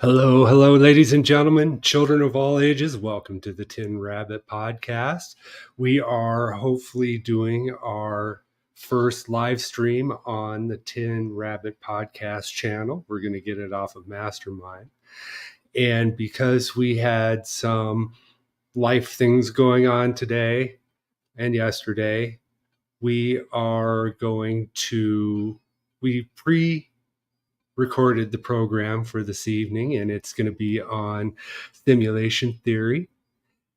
Hello, ladies and gentlemen, children of all ages. Welcome to the Tin Rabbit Podcast. We are hopefully doing our first live stream on the Tin Rabbit Podcast channel. We're going to get it off of Mastermind. And because we had some life things going on today and yesterday, we recorded the program for this evening, and it's going to be on simulation theory.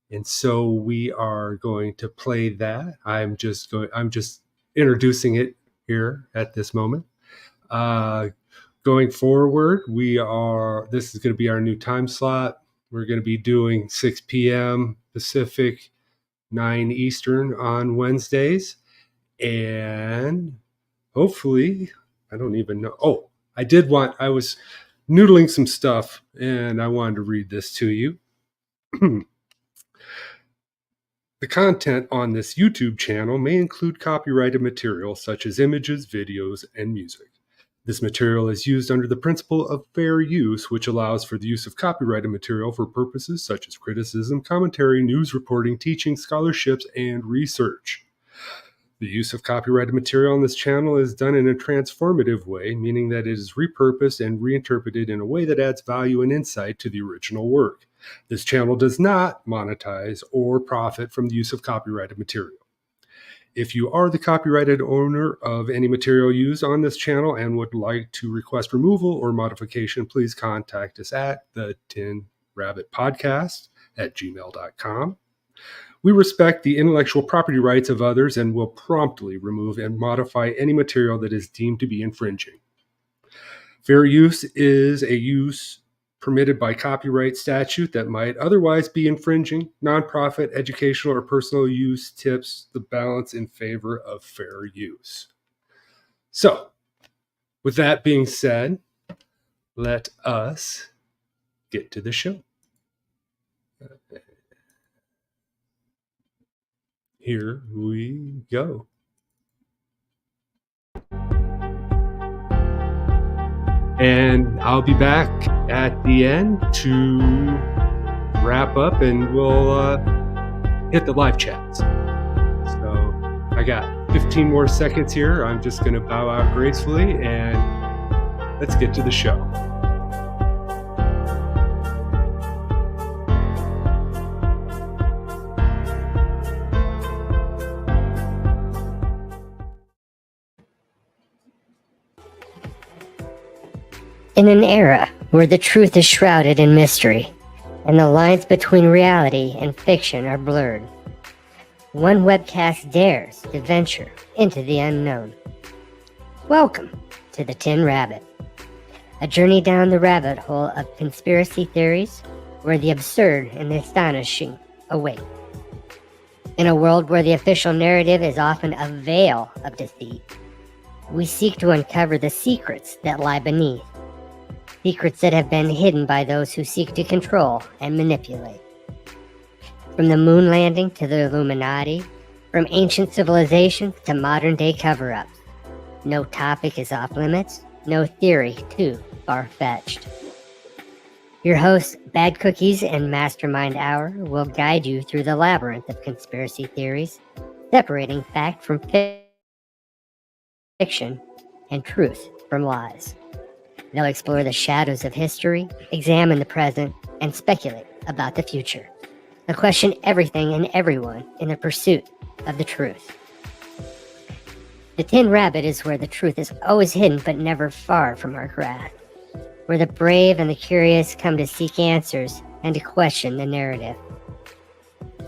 And so we are going to play that. I'm just introducing it here at this moment. Going forward, this is going to be our new time slot. We're going to be doing 6 p.m. Pacific, 9 Eastern on Wednesdays. And hopefully, I don't even know. I was noodling some stuff and I wanted to read this to you. The content on this YouTube channel may include copyrighted material such as images, videos, and music. This material is used under the principle of fair use, which allows for the use of copyrighted material for purposes such as criticism, commentary, news reporting, teaching, scholarships, and research. The use of copyrighted material on this channel is done in a transformative way, meaning that it is repurposed and reinterpreted in a way that adds value and insight to the original work. This channel does not monetize or profit from the use of copyrighted material. If you are the copyrighted owner of any material used on this channel and would like to request removal or modification, please contact us at the Tin Rabbit Podcast at gmail.com. We respect the intellectual property rights of others and will promptly remove and modify any material that is deemed to be infringing. Fair use is a use permitted by copyright statute that might otherwise be infringing. Nonprofit, educational, or personal use tips the balance in favor of fair use. So, with that being said, let us get to the show. Here we go. And I'll be back at the end to wrap up and we'll hit the live chats. So I got 15 more seconds here. I'm just going to bow out gracefully and let's get to the show. In an era where the truth is shrouded in mystery, and the lines between reality and fiction are blurred, one webcast dares to venture into the unknown. Welcome to the Tin Rabbit, a journey down the rabbit hole of conspiracy theories where the absurd and the astonishing await. In a world where the official narrative is often a veil of deceit, we seek to uncover the secrets that lie beneath. Secrets that have been hidden by those who seek to control and manipulate. From the moon landing to the Illuminati, from ancient civilizations to modern-day cover-ups, no topic is off limits, no theory too far-fetched. Your hosts, Bad Cookies and Mastermind Hour, will guide you through the labyrinth of conspiracy theories, separating fact from fiction and truth from lies. They'll explore the shadows of history, examine the present, and speculate about the future. They'll question everything and everyone in the pursuit of the truth. The Tin Rabbit is where the truth is always hidden but never far from our grasp, where the brave and the curious come to seek answers and to question the narrative.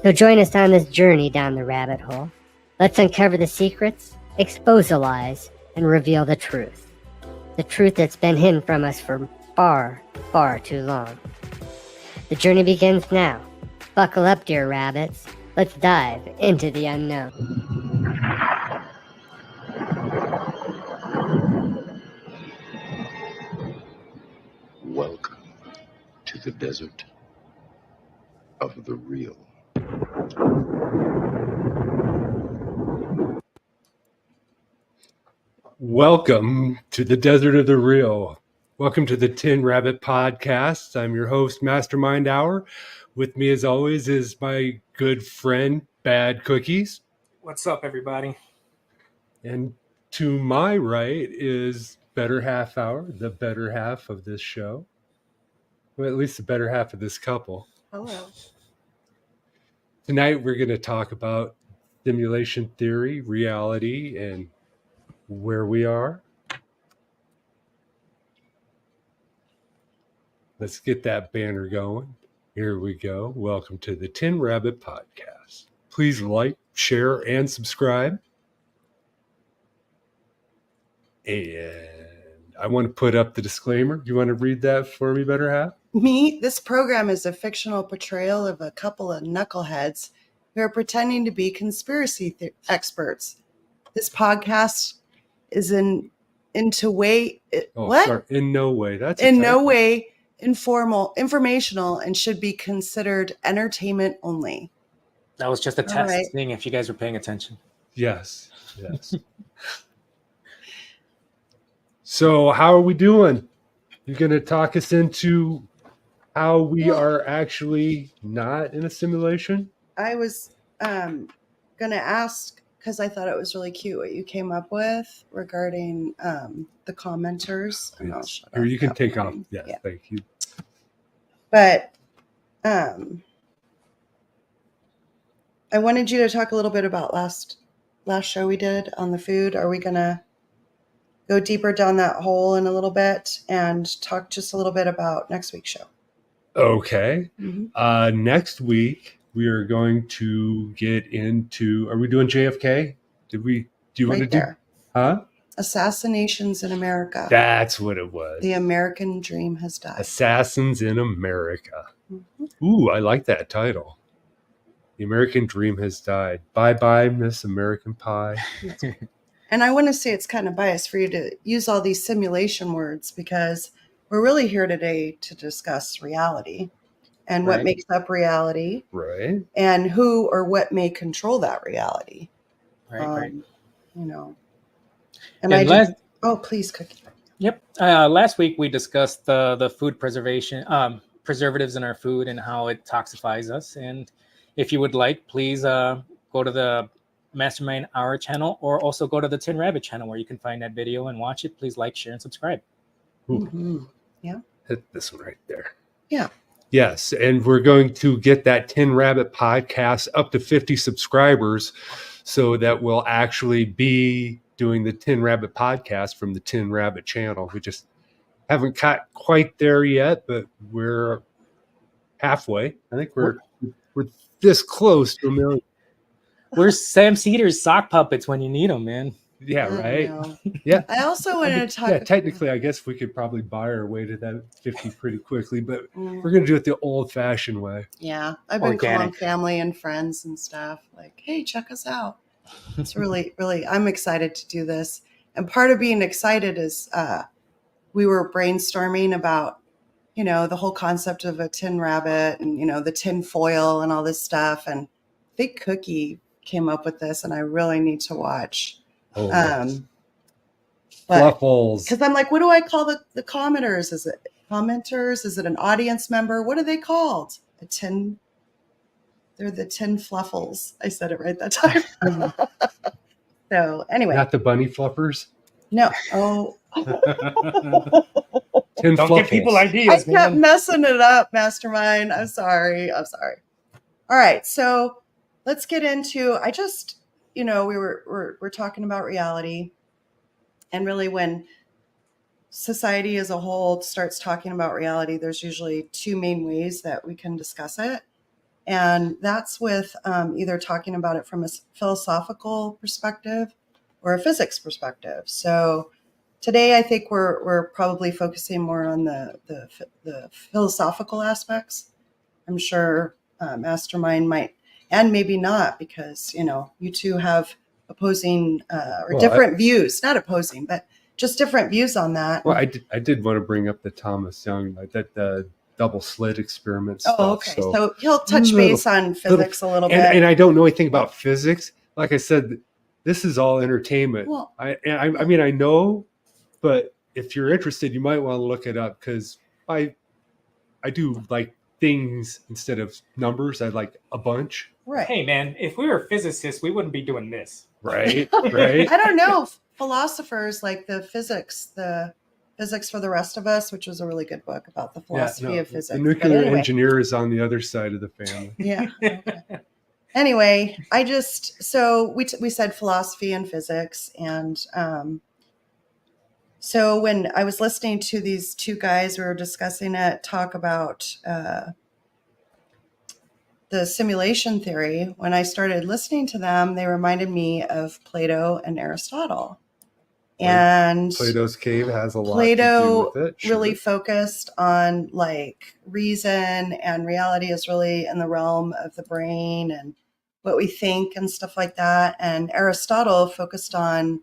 So join us on this journey down the rabbit hole. Let's uncover the secrets, expose the lies, and reveal the truth. The truth that's been hidden from us for far, far too long. The journey begins now. Buckle up, dear rabbits. Let's dive into the unknown. Welcome to the desert of the real. Welcome to the desert of the real. Welcome to the Tin Rabbit Podcast. I'm your host, Mastermind Hour. With me, as always, is my good friend, Bad Cookies. What's up, everybody? And to my right is Better Half Hour, the better half of this show. Well, at least the better half of this couple. Hello. Tonight, we're going to talk about simulation theory, reality, and where we are. Let's get that banner going. Here we go. Welcome to the Tin Rabbit Podcast. Please like, share, and subscribe. And I want to put up the disclaimer. Do you want to read that for me, Better Half? This program is a fictional portrayal of a couple of knuckleheads who are pretending to be conspiracy experts. This podcast is in no way. That's in no way informational, and should be considered entertainment only. That was just a test, right. Seeing if you guys were paying attention. Yes. So how are we doing? You're going to talk us into how we are actually not in a simulation? I was going to ask, because I thought it was really cute what you came up with regarding the commenters. And I'll shut Here, up you can that take off. one. Yes, Yeah. thank you. But I wanted you to talk a little bit about last show we did on the food. Are we going to go deeper down that hole in a little bit and talk just a little bit about next week's show? Okay. Mm-hmm. Next week, we are going to get into, are we doing JFK? Do you want to do? There. Huh? Assassinations in America. That's what it was. The American Dream has died. Assassins in America. Mm-hmm. Ooh, I like that title. The American Dream has died. Bye-bye, Miss American Pie. And I want to say it's kind of biased for you to use all these simulation words, because we're really here today to discuss reality and what Right. makes up reality, Right. and who or what may control that reality. Right. You know. And And please, Cookie. Yep. Last week we discussed the food preservation, preservatives in our food and how it toxifies us. And if you would like, please go to the Mastermind Hour channel, or also go to the Tin Rabbit channel where you can find that video and watch it. Please like, share, and subscribe. Mm-hmm. Hit this one right there. Yeah. Yes, and we're going to get that Tin Rabbit podcast up to 50 subscribers so that we'll actually be doing the Tin Rabbit podcast from the Tin Rabbit channel. We just haven't got quite there yet, but we're halfway. I think we're this close to a million. We're Sam Cedar's sock puppets when you need them, man. Yeah, right? know. Yeah. I also wanted to talk. Yeah, technically, I guess we could probably buy our way to that 50 pretty quickly, but Mm, we're going to do it the old-fashioned way. yeah, I've been calling Organic. family and friends and stuff like, hey, check us out. It's really, really, I'm excited to do this. And part of being excited is we were brainstorming about, the whole concept of a tin rabbit and, the tin foil and all this stuff. And I think Cookie came up with this, and I really need to watch. Oh, But Fluffles. because I'm like, what do I call the commenters? Is it commenters? Is it an audience member? What are they called? They're the tin fluffles. I said it right that time. So anyway, Not the bunny fluffers. no. Oh, Tin Don't fluffles. give people I ideas, kept man. messing it up, Mastermind. I'm sorry. All right. So let's get into, we're talking about reality, and really when society as a whole starts talking about reality, there's usually two main ways that we can discuss it. And that's with either talking about it from a philosophical perspective or a physics perspective. So today, I think we're probably focusing more on the philosophical aspects. I'm sure Mastermind might, and maybe not, because you two have opposing different views, not opposing, but just different views on that. Well, I did want to bring up the Thomas Young, like that double slit experiment stuff. Oh, okay. So he'll touch base on physics a little bit. And I don't know anything about physics. Like I said, this is all entertainment. Well, I mean, I know, but if you're interested, you might want to look it up, because I do like things instead of numbers. I like a bunch. Right. Hey, man, if we were physicists, we wouldn't be doing this. Right. Right. I don't know. Philosophers like the physics for the rest of us, which was a really good book about the philosophy of physics. The But nuclear anyway. engineer is on the other side of the family. Yeah. Okay. Anyway, so we said philosophy and physics, and so when I was listening to these two guys who were discussing it talk about the simulation theory, when I started listening to them, they reminded me of Plato and Aristotle. And Plato's cave has a lot Plato to do with it. Sure. really focused on like reason, and reality is really in the realm of the brain and what we think and stuff like that. And Aristotle focused on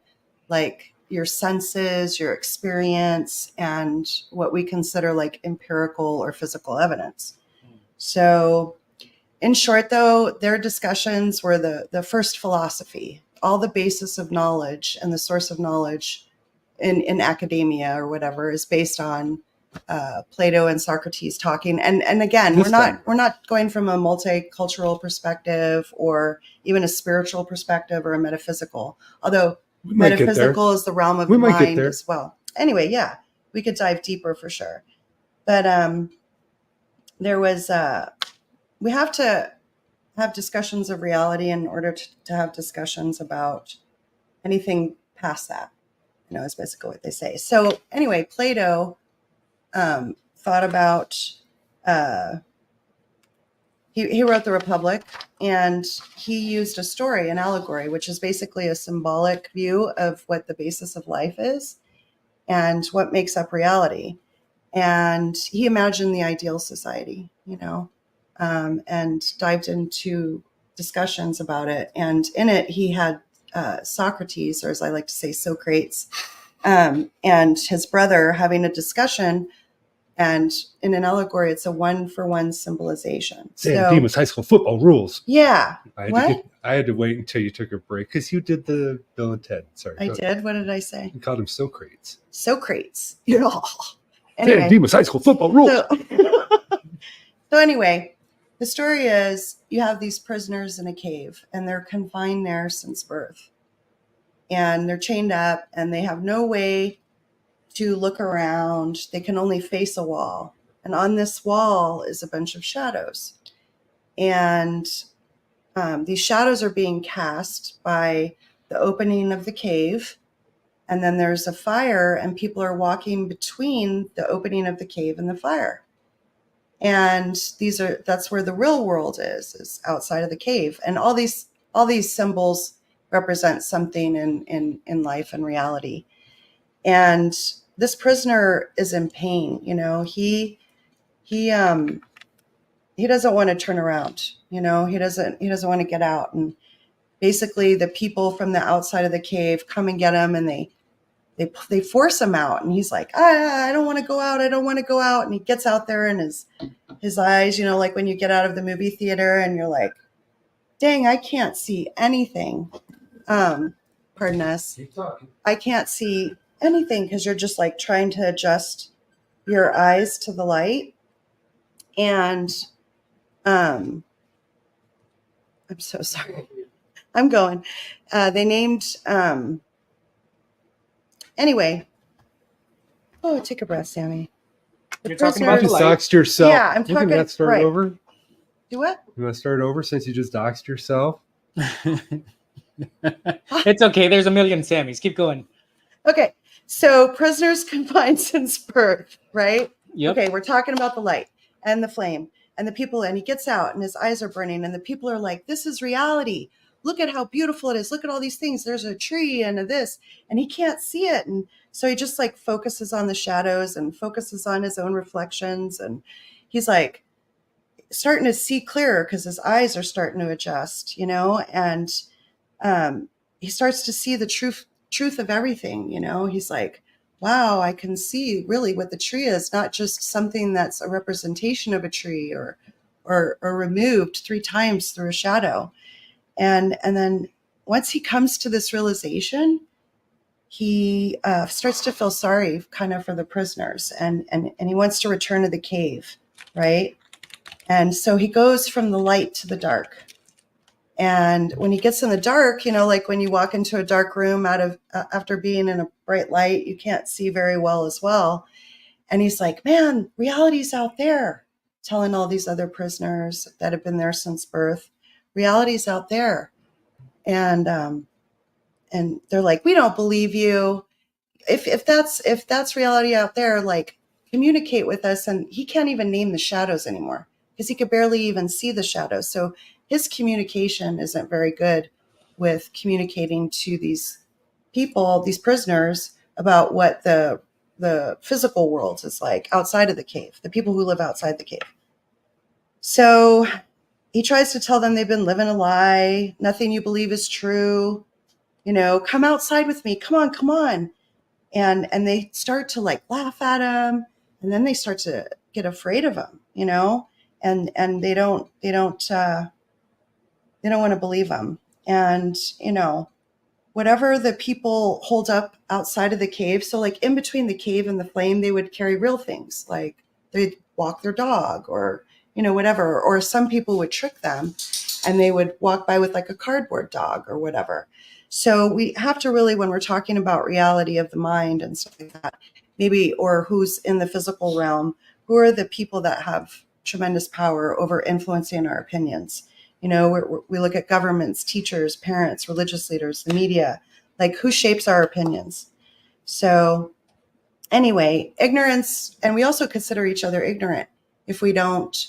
like your senses, your experience, and what we consider like empirical or physical evidence. So in short, though, their discussions were the first philosophy, all the basis of knowledge and the source of knowledge in academia or whatever is based on Plato and Socrates talking. And again, we're not going from a multicultural perspective or even a spiritual perspective or a metaphysical, although metaphysical is the realm of the mind as well. Anyway, yeah, we could dive deeper for sure. But there was we have to have discussions of reality in order to have discussions about anything past that, is basically what they say. So anyway, Plato thought about, he wrote the Republic, and he used a story, an allegory, which is basically a symbolic view of what the basis of life is and what makes up reality. And he imagined the ideal society, and dived into discussions about it. And in it, he had Socrates, or as I like to say, Socrates, and his brother having a discussion. And in an allegory, it's a one-for-one symbolization. San Dimas High School football rules. Yeah. I had to wait until you took a break because you did the Bill and Ted. Sorry. I did? What did I say? You called him Socrates. Socrates. Yeah. Anyway, San Dimas High School football rules. So anyway, the story is you have these prisoners in a cave, and they're confined there since birth. And they're chained up, and they have no way to look around. They can only face a wall. And on this wall is a bunch of shadows. And these shadows are being cast by the opening of the cave. And then there's a fire, and people are walking between the opening of the cave and the fire. And that's where the real world is outside of the cave. And all these symbols represent something in life and reality. And this prisoner is in pain. He doesn't want to turn around. He doesn't want to get out. And basically the people from the outside of the cave come and get him, and they force him out. And he's like, I don't want to go out. I don't want to go out. And he gets out there, and his eyes, like when you get out of the movie theater and you're like, dang, I can't see anything. Pardon us. Keep talking. I can't see anything because you're just like trying to adjust your eyes to the light. And I'm so sorry. I'm going. They named anyway. Oh, take a breath, Sammy. You're talking about You the just light. doxed yourself. Yeah, I'm You talking- can start right. over. Do what? You want to start over since you just doxed yourself? It's okay. There's a million Sammys. Keep going. Okay. So prisoners confined since birth, right? Yep. Okay, we're talking about the light and the flame and the people, and he gets out and his eyes are burning, and the people are like, this is reality. Look at how beautiful it is. Look at all these things. There's a tree and this, and he can't see it. And so he just like focuses on the shadows and focuses on his own reflections. And he's like starting to see clearer because his eyes are starting to adjust, and he starts to see the truth of everything. He's like, wow, I can see really what the tree is, not just something that's a representation of a tree or removed 3 times through a shadow. And then once he comes to this realization, he starts to feel sorry kind of for the prisoners, and he wants to return to the cave, right? And so he goes from the light to the dark. And when he gets in the dark, like when you walk into a dark room after being in a bright light, you can't see very well as well. And he's like, man, reality's out there, telling all these other prisoners that have been there since birth, reality's out there. And they're like, we don't believe you. If that's reality out there, like, communicate with us. And he can't even name the shadows anymore because he could barely even see the shadows. So his communication isn't very good with communicating to these people, these prisoners, about what the physical world is like outside of the cave, the people who live outside the cave. So he tries to tell them they've been living a lie. Nothing you believe is true. Come outside with me. Come on. And they start to like laugh at him, and then they start to get afraid of him, and they don't want to believe him. And, whatever the people hold up outside of the cave. So like in between the cave and the flame, they would carry real things, like they'd walk their dog or, whatever. Or some people would trick them and they would walk by with like a cardboard dog or whatever. So we have to really, when we're talking about reality of the mind and stuff like that, maybe, or who's in the physical realm, who are the people that have tremendous power over influencing our opinions? We look at governments, teachers, parents, religious leaders, the media, like who shapes our opinions. So anyway, ignorance, and we also consider each other ignorant if we don't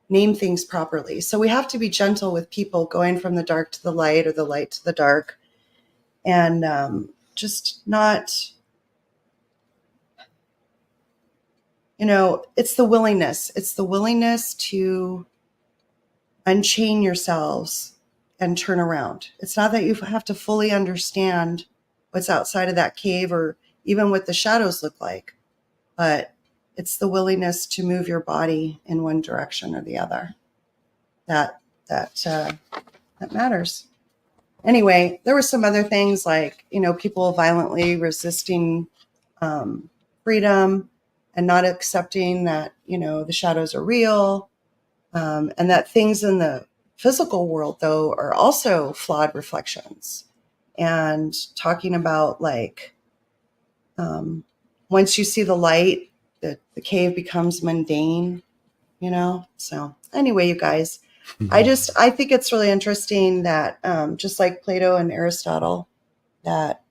name things properly. So we have to be gentle with people going from the dark to the light or the light to the dark, and just not, it's the willingness. It's the willingness to unchain yourselves and turn around. It's not that you have to fully understand what's outside of that cave or even what the shadows look like, but it's the willingness to move your body in one direction or the other that matters. Anyway, there were some other things like, people violently resisting freedom and not accepting that, the shadows are real. And that things in the physical world, though, are also flawed reflections. And talking about like, once you see the light, the cave becomes mundane, So anyway, you guys, I think it's really interesting that just like Plato and Aristotle, that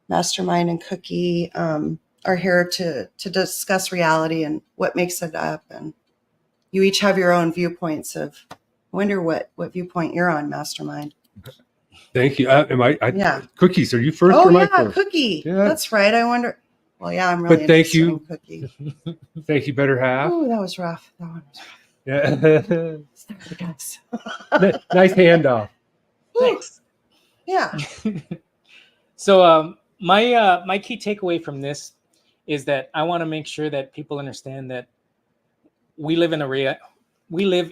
Mastermind and Cookie are here to discuss reality and what makes it up. And you each have your own viewpoints of, I wonder what viewpoint you're on, Mastermind. Thank you. Yeah. Cookies, are you first Oh, or am I yeah, first? Cookie. Yeah. That's right. I wonder. Well, yeah, I'm really But thank interested you. in Cookie. Thank you, better half. Oh, that was rough. That one was rough. Yeah. Sorry, guys. Nice handoff. Thanks. Yeah. So my key takeaway from this is that I want to make sure that people understand that we live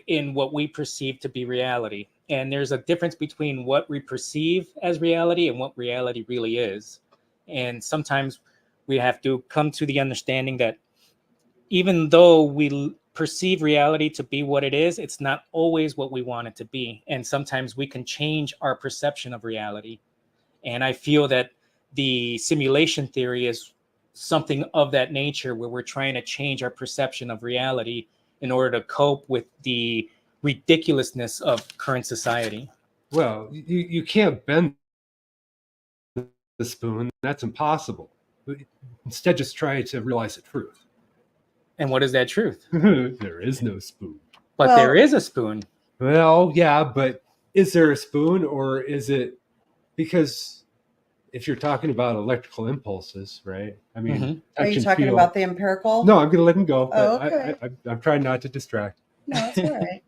in what we perceive to be reality, and there's a difference between what we perceive as reality and what reality really is. And sometimes we have to come to the understanding that even though we perceive reality to be what it is, it's not always what we want it to be. And sometimes we can change our perception of reality. And I feel that the simulation theory is something of that nature, where we're trying to change our perception of reality in order to cope with the ridiculousness of current society. Well, you can't bend the spoon. That's impossible. Instead, just try to realize the truth. And what is that truth? There is no spoon. But Well- there is a spoon. Well, yeah, but is there a spoon, or is it, because if you're talking about electrical impulses, right? I mean, Mhm. Are touch you and talking feel. about the empirical? No, I'm going to let him go. Oh, but okay. I'm trying not to distract. No, it's all right.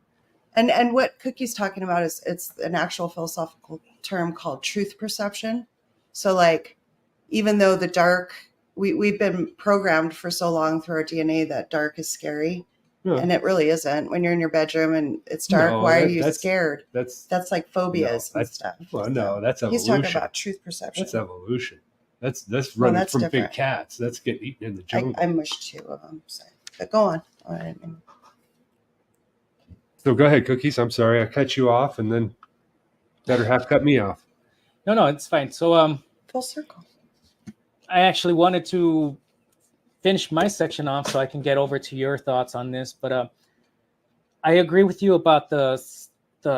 And what Cookie's talking about is, it's an actual philosophical term called truth perception. So like, even though the dark, we've been programmed for so long through our DNA that dark is scary. No, And it really isn't. When you're in your bedroom and it's dark, No, why are that- you that's- scared? that's That's like phobias and that's- stuff. well, no, that's He's evolution. talking about truth perception. That's evolution. That's running that's from different. big cats. That's getting eaten in the I jungle. mushed 2 of them. So. But go on. I didn't mean- So go ahead, Cookies. I'm sorry I cut you off, and then better half cut me off. No, it's fine. So Full circle. I actually wanted to finish my section off so I can get over to your thoughts on this. But I agree with you about the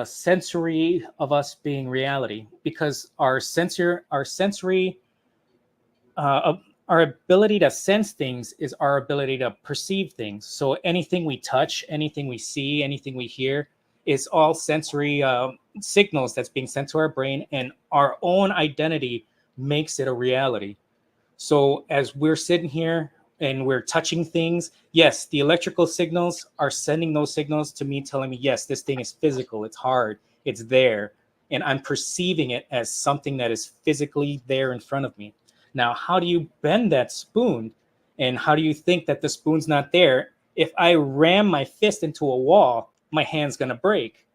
sensory of us being reality, because our sensory, our ability to sense things is our ability to perceive things. So anything we touch, anything we see, anything we hear is all sensory signals that's being sent to our brain, and our own identity makes it a reality. So as we're sitting here and we're touching things, yes, the electrical signals are sending those signals to me, telling me, yes, this thing is physical, it's hard, it's there, and I'm perceiving it as something that is physically there in front of me. Now, how do you bend that spoon, and how do you think that the spoon's not there? If I ram my fist into a wall, my hand's going to break.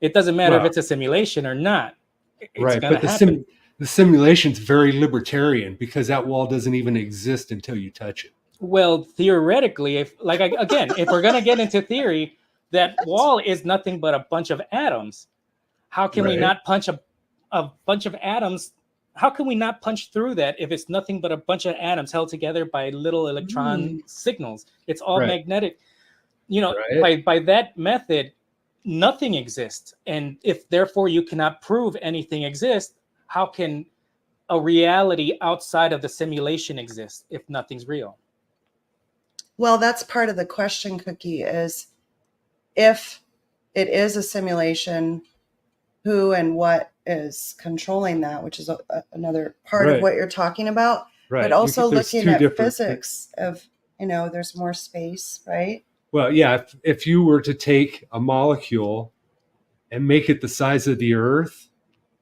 It doesn't matter if Well, it's a simulation or not. It's right, going but to happen. the simulation's very libertarian because that wall doesn't even exist until you touch it. Well, theoretically, if if we're going to get into theory, that wall is nothing but a bunch of atoms. How can we Right. not punch a bunch of atoms? How can we not punch through that if it's nothing but a bunch of atoms held together by little electron signals? It's all Right. magnetic. Right. By that method, nothing exists. And if therefore you cannot prove anything exists, how can a reality outside of the simulation exist if nothing's real? Well, that's part of the question, Cookie, is if it is a simulation, who and what is controlling that, which is another part of Right. what you're talking about. Right. But also There's looking two at different- physics of, there's more space, right? Well, yeah, if you were to take a molecule and make it the size of the Earth,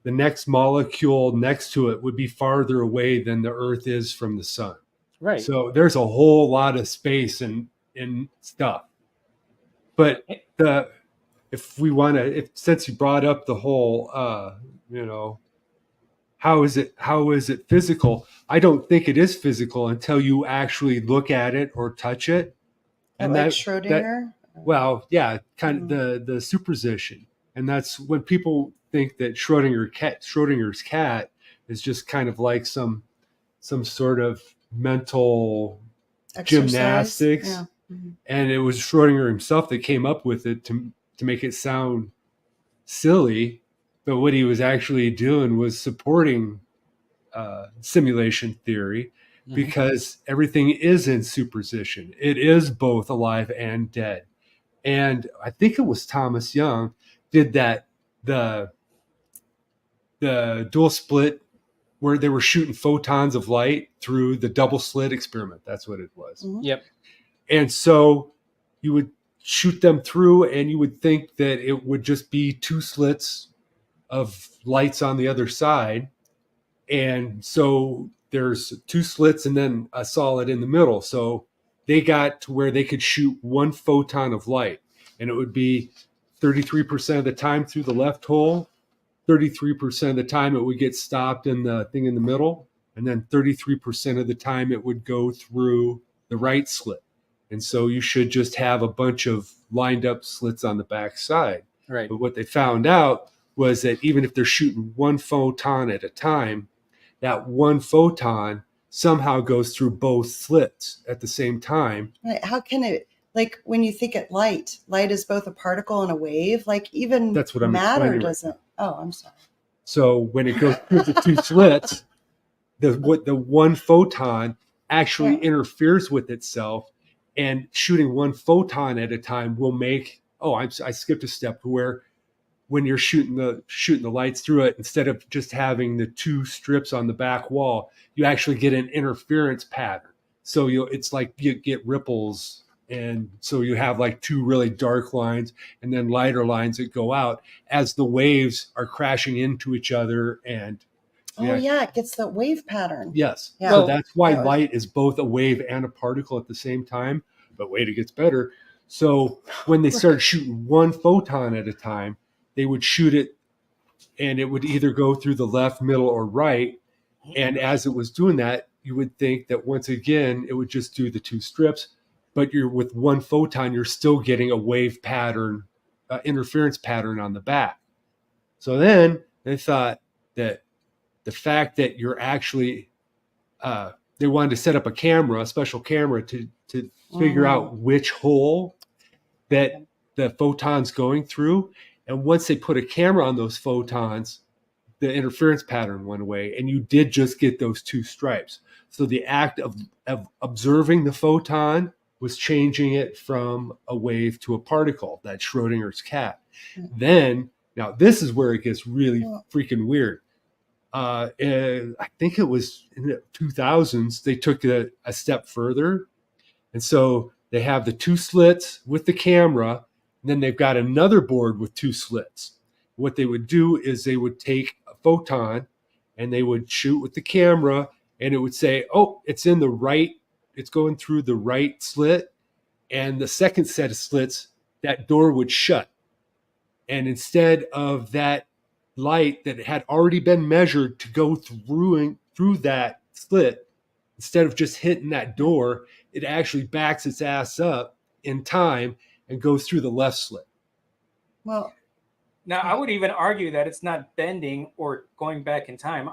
the next molecule next to it would be farther away than the Earth is from the sun. Right. So there's a whole lot of space and stuff. But since you brought up the whole, how is it physical? I don't think it is physical until you actually look at it or touch it. And like Schrodinger? Well, yeah, kind of the superposition. And that's when people think that Schrodinger's cat is just kind of like some sort of mental Exercise? gymnastics. Yeah. Mhm. And it was Schrodinger himself that came up with it to make it sound silly. But what he was actually doing was supporting simulation theory, because everything is in superposition. It is both alive and dead. And I think it was Thomas Young did that, the dual split, where they were shooting photons of light through the double slit experiment. That's what it was. Mhm. Yep. And so you would shoot them through, and you would think that it would just be two slits of lights on the other side. And so there's two slits and then a solid in the middle. So they got to where they could shoot one photon of light, and it would be 33% of the time through the left hole, 33% of the time it would get stopped in the thing in the middle, and then 33% of the time it would go through the right slit. And so you should just have a bunch of lined up slits on the back side. Right. But what they found out was that even if they're shooting one photon at a time, that one photon somehow goes through both slits at the same time. Right. How can it, like when you think at light is both a particle and a wave, like even That's what I'm matter explaining right doesn't. Oh, I'm sorry. So when it goes through the two slits, the one photon actually interferes with itself, and shooting one photon at a time will make, I skipped a step, where when you're shooting the lights through it, instead of just having the two strips on the back wall, you actually get an interference pattern. So it's like you get ripples, and so you have like two really dark lines and then lighter lines that go out as the waves are crashing into each other. And it gets the wave pattern. yes. Yeah. So that's why That was- light is both a wave and a particle at the same time. But wait, it gets better. So when they started shooting one photon at a time, they would shoot it, and it would either go through the left, middle, or right. And as it was doing that, you would think that once again, it would just do the two strips, but you're with one photon, you're still getting a wave pattern, interference pattern on the back. So then they thought that the fact that you're actually, they wanted to set up a camera, a special camera to figure out which hole that the photon's going through. And once they put a camera on those photons, the interference pattern went away, and you did just get those two stripes. So the act of observing the photon was changing it from a wave to a particle, that Schrodinger's cat. Then, now this is where it gets really freaking weird. And I think it was in the 2000s, they took it a step further. And so they have the two slits with the camera, and then they've got another board with two slits. What they would do is they would take a photon and they would shoot with the camera, and it would say, oh, it's in the right, it's going through the right slit. And the second set of slits, that door would shut. And instead of that light that had already been measured to go through that slit, instead of just hitting that door, it actually backs its ass up in time and goes through the left slit. Well, now I would even argue that it's not bending or going back in time.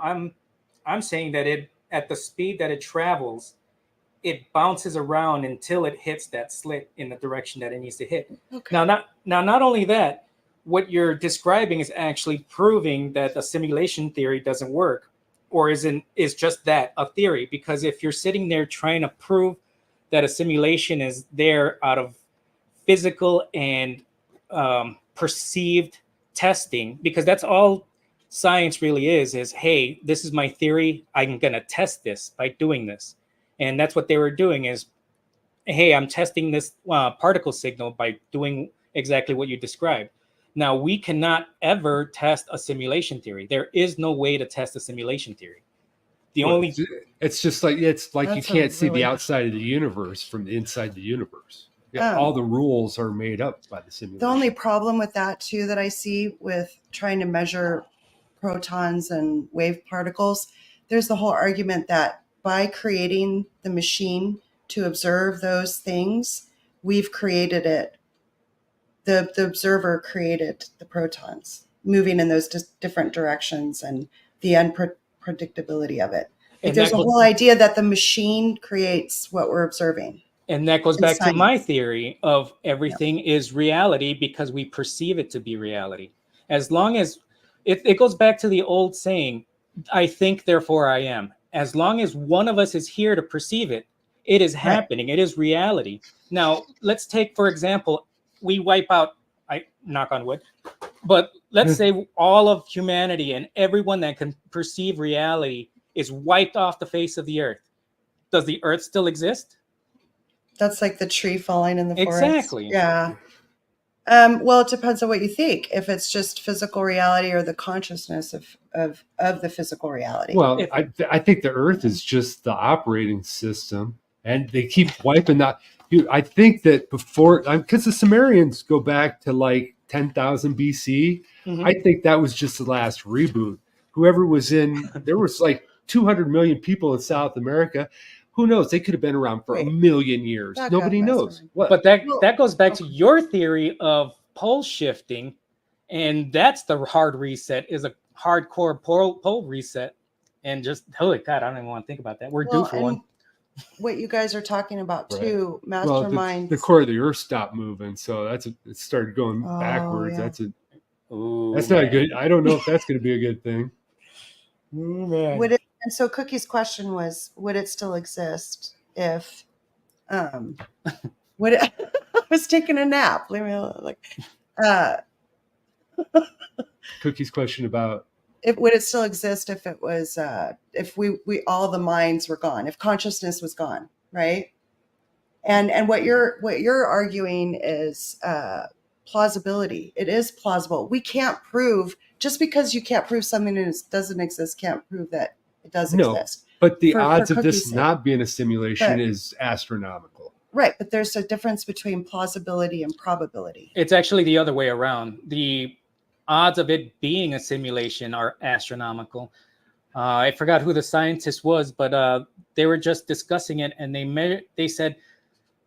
I'm saying that it, at the speed that it travels, it bounces around until it hits that slit in the direction that it needs to hit. okay. Not only that, what you're describing is actually proving that a simulation theory doesn't work, or is just that, a theory. Because if you're sitting there trying to prove that a simulation is there out of physical and perceived testing, because that's all science really is, hey, this is my theory, I'm going to test this by doing this. And that's what they were doing is, hey, I'm testing this particle signal by doing exactly what you described. Now, we cannot ever test a simulation theory. There is no way to test a simulation theory. It's just like, it's like you That's a can't see really- the outside of the universe from the inside the universe. Yeah, all the rules are made up by the simulation. The only problem with that too that I see with trying to measure protons and wave particles, there's the whole argument that by creating the machine to observe those things, we've created it. The observer created the protons moving in those different directions and the unpredictability of it. And There's that a goes- whole idea that the machine creates what we're observing. And that goes back to Science. my theory of everything is reality because we perceive it to be reality. As long as it goes back to the old saying, I think, therefore I am. As long as one of us is here to perceive it, it is happening. It is reality. Now, let's take, for example, we wipe out, I knock on wood, but let's say all of humanity and everyone that can perceive reality is wiped off the face of the earth. Does the earth still exist? That's like the tree falling in the forest. Exactly. Yeah. Well, it depends on what you think. If it's just physical reality or the consciousness of the physical reality. Well, I think the Earth is just the operating system, and they keep wiping that. I think that before, because the Sumerians go back to like 10,000 BC, Mhm. I think that was just the last reboot. Whoever was there was like 200 million people in South America. Who knows? They could have been around for a Wait. million years. Back Nobody up, knows. Mastermind. What? But Well, that goes back to okay. your theory of pole shifting, and that's the hard reset, is a hardcore pole reset. And just, holy God, I don't even want to think about that. We're due for and one. what you guys are talking about Right. too, Well, masterminds. the core of the Earth stopped moving, so it started going Oh, backwards. yeah. Ooh, That's not man. good. I don't know if that's going to be a good thing. Ooh, man. Would it, and so Cookie's question was, would it still exist if, would it, I was taking a nap. Leave me alone. Like, Cookie's question about would it still exist if it was, if we all the minds were gone, if consciousness was gone, right? And what you're arguing is plausibility. It is plausible. We can't prove, just because you can't prove something doesn't exist, can't prove that it does No. exist. but the For odds of Cookie's this sake. not being a simulation But- is astronomical. Right, but there's a difference between plausibility and probability. It's actually the other way around. The odds of it being a simulation are astronomical. I forgot who the scientist was, but they were just discussing it, and they said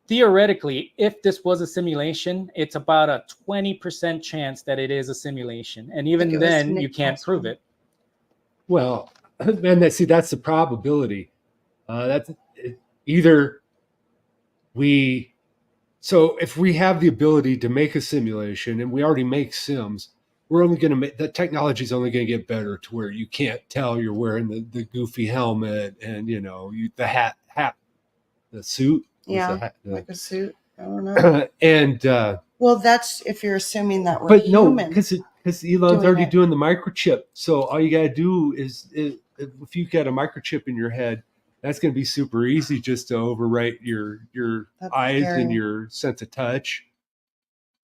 theoretically, if this was a simulation, it's about a 20% chance that it is a simulation, and even it was then, Nick you can't prove Bostrom. it. Well, and that's the probability. Either we. So if we have the ability to make a simulation, and we already make sims, we're only going to make that technology is only going to get better to where you can't tell you're wearing the goofy helmet and the hat, the suit. Yeah, like a suit. I don't know. And well, that's if you're assuming that we're but no, human. because Elon's doing already it. doing the microchip. So all you got to do is if you got a microchip in your head, that's going to be super easy just to overwrite your That's eyes scary. and your sense of touch.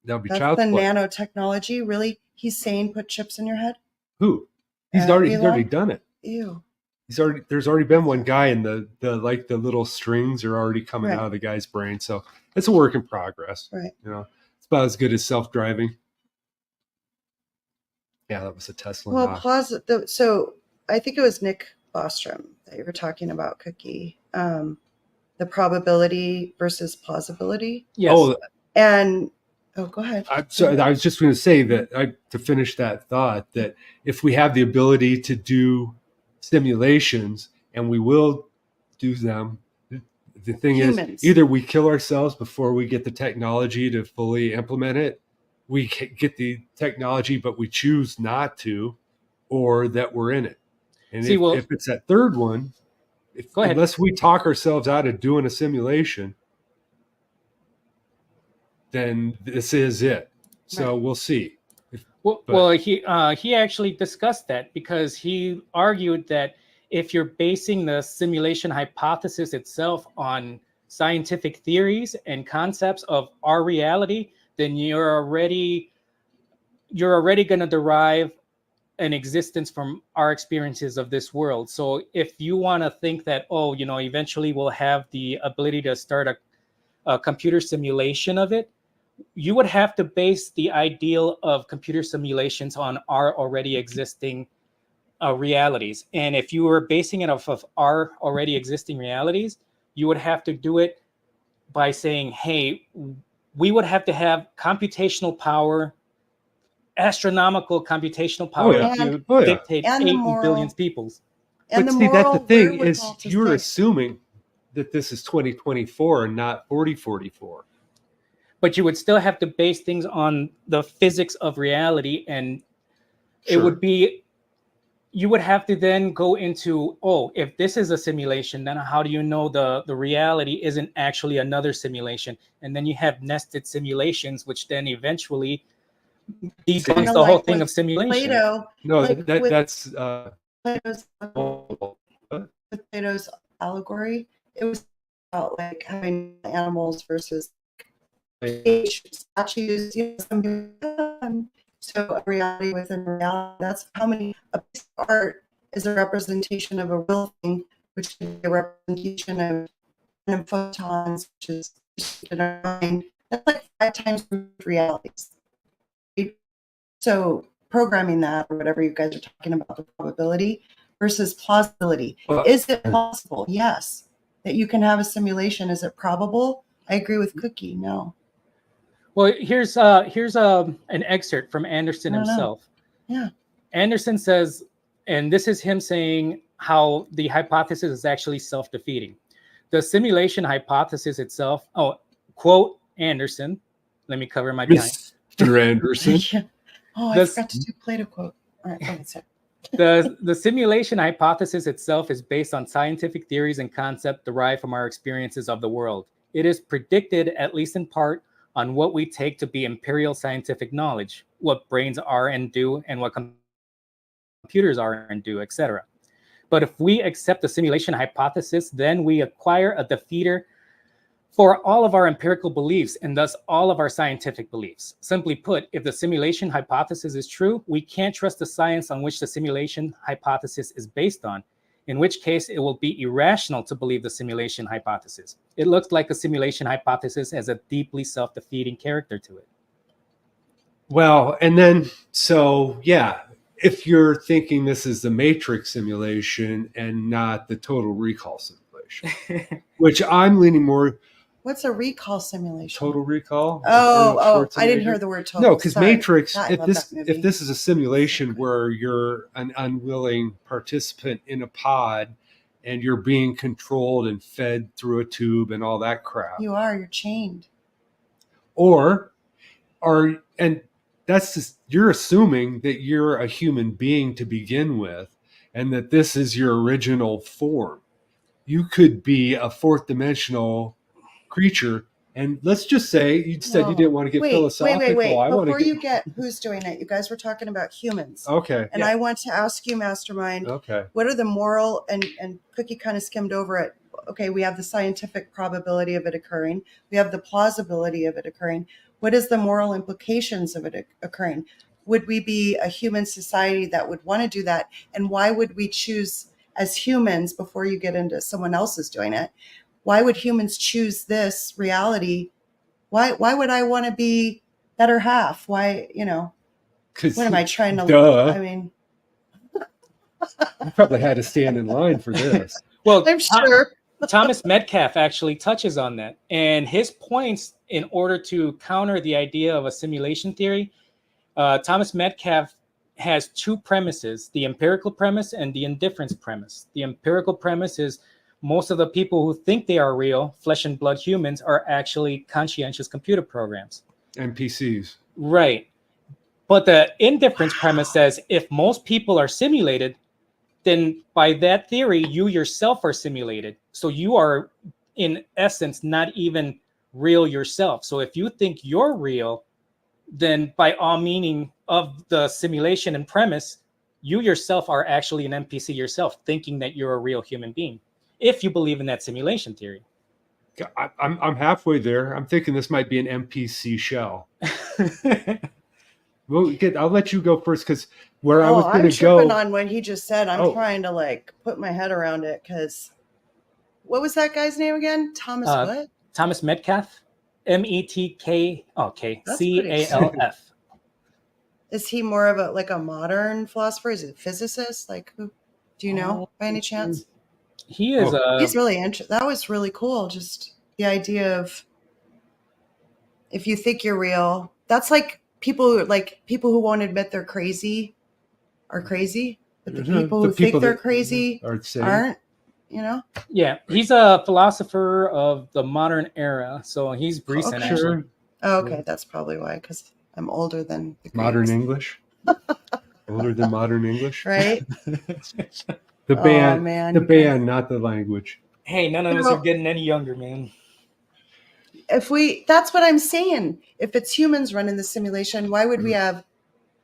That'll be That's child's the play. nanotechnology. Really, he's saying put chips in your head. Who? He's Elon? already done it. Ew. There's already been one guy, and the little strings are already coming Right. out of the guy's brain. So it's a work in progress. Right. It's about as good as self-driving. Yeah, that was a Tesla. Well, so I think it was Nick Bostrom that you were talking about, Cookie. The probability versus plausibility. Yes. Oh, And go ahead. I was just going to say that to finish that thought, that if we have the ability to do simulations, and we will do them, the thing Humans. is, either we kill ourselves before we get the technology to fully implement it, we get the technology but we choose not to, or that we're in it. And if it's that third one, Go ahead. unless we talk ourselves out of doing a simulation, then this is it. So Right. we'll see. Well, he actually discussed that, because he argued that if you're basing the simulation hypothesis itself on scientific theories and concepts of our reality, then you're already going to derive an existence from our experiences of this world. So if you want to think that, eventually we'll have the ability to start a computer simulation of it, you would have to base the ideal of computer simulations on our already existing realities. And if you were basing it off of our already existing realities, you would have to do it by saying, hey, we would have to have computational power, astronomical computational power to dictate and 8 billion peoples. And but the see, that's the moral thing is wherewithal to you're say- assuming that this is 2024 and not 4044. But you would still have to base things on the physics of reality, and it would be, you would have to then go into, if this is a simulation, then how do you know the reality isn't actually another simulation? And then you have nested simulations, which then eventually debunks the whole thing of simulation. Plato. No, like that's Plato's allegory. It was about like having animals versus statues. So a reality within reality. That's how many a piece of art is a representation of a real thing, which is a representation of photons, which is in our mind. That's like 5 times realities. So programming that, or whatever you guys are talking about, the probability versus plausibility. Is it possible? Yes. That you can have a simulation. Is it probable? I agree with Cookie. No. Well, here's an excerpt from Anderson himself. Yeah. Anderson says, and this is him saying how the hypothesis is actually self-defeating. The simulation hypothesis itself, quote Anderson, let me cover my behind. Mr. Anderson. I forgot to do Plato quote. All right, go ahead, sir. The simulation hypothesis itself is based on scientific theories and concepts derived from our experiences of the world. It is predicted, at least in part, on what we take to be imperial scientific knowledge, what brains are and do, and what computers are and do, etc. But if we accept the simulation hypothesis, then we acquire a defeater for all of our empirical beliefs and thus all of our scientific beliefs. Simply put, if the simulation hypothesis is true, we can't trust the science on which the simulation hypothesis is based on, in which case it will be irrational to believe the simulation hypothesis. It looks like the simulation hypothesis has a deeply self-defeating character to it. Well, and then, so yeah, if you're thinking this is the Matrix simulation and not the Total Recall simulation, which I'm leaning more What's a recall simulation? Total Recall. Oh, I didn't hear the word total. No, because Sorry. Matrix. I If love this that movie. if this is a simulation where you're an unwilling participant in a pod, and you're being controlled and fed through a tube and all that crap, you're chained. or and that's just, you're assuming that you're a human being to begin with, and that this is your original form. You could be a fourth dimensional creature. And let's just say you said you didn't want to get philosophical. Wait. I want Before to you get who's doing it, you guys were talking about humans. Okay. And I want to ask you, Mastermind, Okay. what are the moral, and Cookie kind of skimmed over it. Okay, we have the scientific probability of it occurring. We have the plausibility of it occurring. What is the moral implications of it occurring? Would we be a human society that would want to do that? And why would we choose as humans, before you get into someone else's doing it, why would humans choose this reality? Why would I want to be better half? Why, what am I trying to Duh. I mean, you probably had to stand in line for this. Well, I'm sure. Thomas Metcalf actually touches on that. And his points, in order to counter the idea of a simulation theory, Thomas Metcalf has two premises, the empirical premise and the indifference premise. The empirical premise is most of the people who think they are real, flesh and blood humans, are actually conscientious computer programs. NPCs. Right. But the indifference premise says if most people are simulated, then by that theory, you yourself are simulated. So you are, in essence, not even real yourself. So if you think you're real, then by all meaning of the simulation and premise, you yourself are actually an NPC yourself, thinking that you're a real human being, if you believe in that simulation theory. I'm halfway there. I'm thinking this might be an NPC shell. Well, I'll let you go first, because where I was going to go. I'm tripping on what he just said. I'm trying to put my head around it, because what was that guy's name again? Thomas what? Thomas Metcalf, Metcalf. Is he more of a modern philosopher? Is he a physicist? Who? Do you know by any chance? He is. He's really interesting. That was really cool. Just the idea of, if you think you're real, that's people who won't admit they're crazy are crazy, but the people who think they're crazy aren't. Yeah, he's a philosopher of the modern era, so he's recent. Okay. Actually. Oh, okay, that's probably why, because I'm older than the Greeks. Modern English. Older than modern English, right? The band, band, not the language. Hey, none of us are getting any younger, man. That's what I'm saying. If it's humans running the simulation, why would we have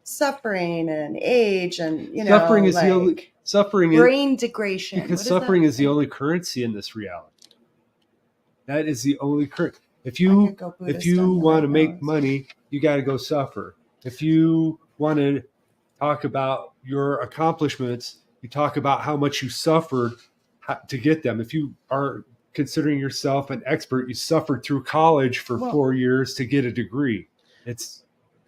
suffering and age and suffering is the only brain degradation? Because suffering is the only currency in this reality. That is the only currency. If you want to make money, you got to go suffer. If you want to talk about your accomplishments, you talk about how much you suffered to get them. If you are considering yourself an expert, you suffered through college for 4 years to get a degree.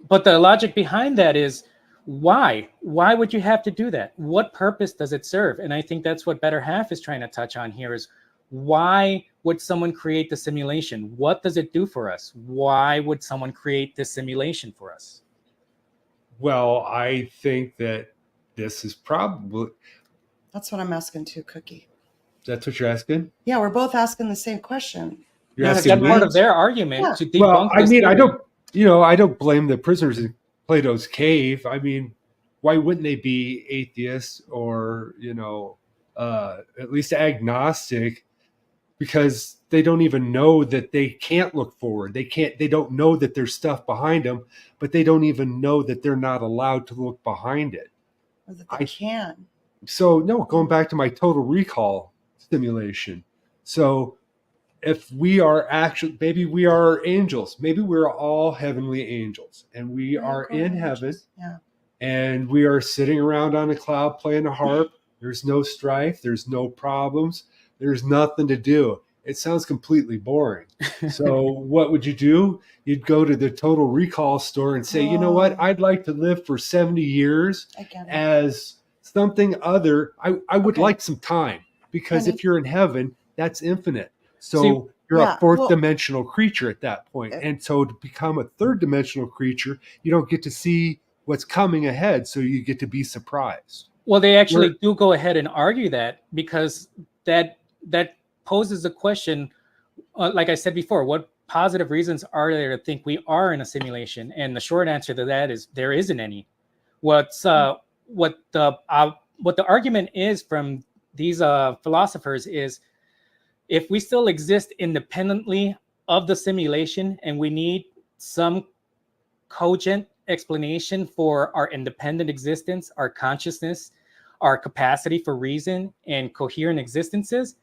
But the logic behind that is, why? Why would you have to do that? What purpose does it serve? And I think that's what Better Half is trying to touch on here, is why would someone create the simulation? What does it do for us? Why would someone create this simulation for us? Well, I think that this is probably... That's what I'm asking too, Cookie. That's what you're asking? Yeah, we're both asking the same question. That's part of their argument to debunk this theory. I don't blame the prisoners in Plato's cave. I mean, why wouldn't they be atheists or, at least agnostic? Because they don't even know that they can't look forward. They don't know that there's stuff behind them, but they don't even know that they're not allowed to look behind it. Or that they can. So, no, going back to my Total Recall simulation. So if we are maybe we are angels, maybe we're all heavenly angels, and we are in heaven, and we are sitting around on a cloud playing a harp. There's no strife, there's no problems, there's nothing to do. it sounds completely boring. So what would you do? You'd go to the Total Recall store and say, you know what? Oh. I'd like to live for 70 years I get it. as something other. I would Okay. like some time, because Honey. if you're in heaven, that's infinite. So See, you're yeah, a fourth well- dimensional creature at that point. And so to become a third dimensional creature, you don't get to see what's coming ahead. So you get to be surprised. Well, they actually We're- do go ahead and argue that, because that poses the question, like I said before, what positive reasons are there to think we are in a simulation? And the short answer to that is there isn't any. What the argument is from these philosophers is, if we still exist independently of the simulation and we need some cogent explanation for our independent existence, our consciousness, our capacity for reason and coherent existences,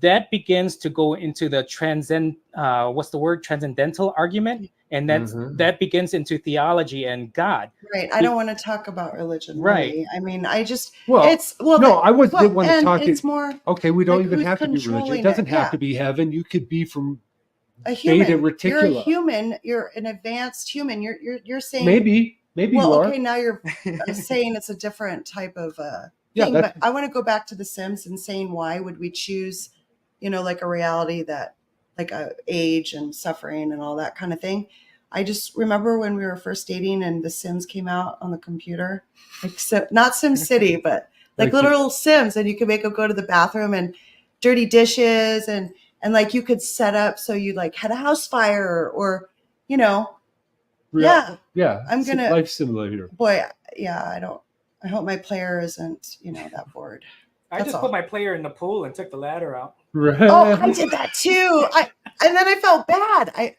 that begins to go into the transcendental argument, and that begins into theology and God. Right. I don't want to talk about religion. Right. Really. I mean, I just Well, no. I didn't want to and talk. It's more Okay, we don't like, even who's have to be religion. controlling It doesn't it? have Yeah. to be heaven. You could be from a human. Beta You're a Reticula. human. You're an advanced human. You're saying Maybe Well, you are. okay, now you're saying it's a different type of Yeah, thing. that's- But I want to go back to The Sims and saying, why would we choose, like a reality that, like age and suffering and all that kind of thing. I just remember when we were first dating and The Sims came out on the computer, like not Sim City, but like Like literal Sims, and you could make them go to the bathroom and dirty dishes, and like you could set up so you like had a house fire, or yeah. Yeah. I'm it's a gonna- life simulator. Boy, yeah, I hope my player isn't, that bored. I That's just all. put my player in the pool and took the ladder out. Right. Oh, I did that too. And then I felt bad.